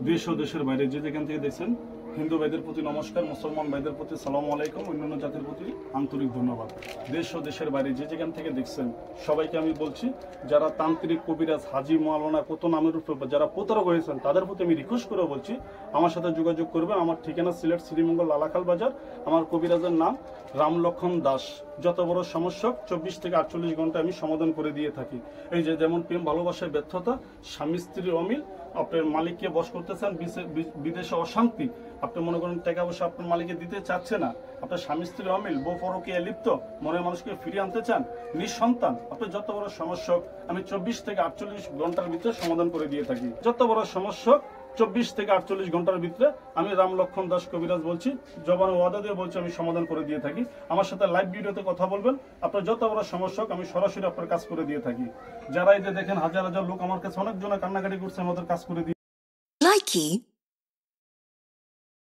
দেশ ও দেশের বাইরে যে যেখান থেকে দেখছেন, হিন্দু ভাইদের প্রতি নমস্কার, মুসলমান ভাইদের প্রতি সালাম আলাইকুম, অন্যান্য জাতির প্রতি আন্তরিক ধন্যবাদ। দেশ ও দেশের বাইরে যে যেখান থেকে দেখছেন সবাইকে আমি বলছি, যারা তান্ত্রিক, কবিরাজ, হাজি, মাওলানা কত নামের উপর যারা প্রতারক হয়েছেন তাদের প্রতি আমি রিকোয়েস্ট করে বলছি আমার সাথে যোগাযোগ করবেন। আমার ঠিকানা সিলেট শ্রীমঙ্গল লালাখাল বাজার। আমার কবিরাজের নাম রামলক্ষণ দাস। যত বড় সমস্যা 24 থেকে 48 ঘন্টা আমি সমাধান করে দিয়ে থাকি। এই যে যেমন প্রেম ভালোবাসায় ব্যর্থতা, স্বামী স্ত্রীর অমিল, আপনার মালিককে বশ করতে চান, বিদেশে অশান্তি, আপনি মনে করেন টাকা পয়সা আপনার মালিককে দিতে চাচ্ছে না, আপনার স্বামী স্ত্রীর অমিল, বউ পরকীয়ায় লিপ্ত, মনের মানুষকে ফিরিয়ে আনতে চান, নিঃসন্তান, আপনার যত বড় সমস্যা আমি 24 থেকে 48 ঘন্টার ভিতরে সমাধান করে দিয়ে থাকি। যত বড় সমস্যা 24 থেকে 48 ঘন্টার ভিতরে আমি রামলক্ষণ দাস কবিরাজ বলছি, জবান ওয়াদা দিয়ে বলছি আমি সমাধান করে দিয়ে থাকি। আমার সাথে লাইভ ভিডিওতে কথা বলবেন, আপনার যত বড় সমস্যা আমি সরাসরি আপনার কাজ করে দিয়ে থাকি। যারা এই যে দেখেন হাজার হাজার লোক আমার কাছে অনেক জনে কান্নাকাটি করছে, আমাদের কাজ করে দিয়ে। Likey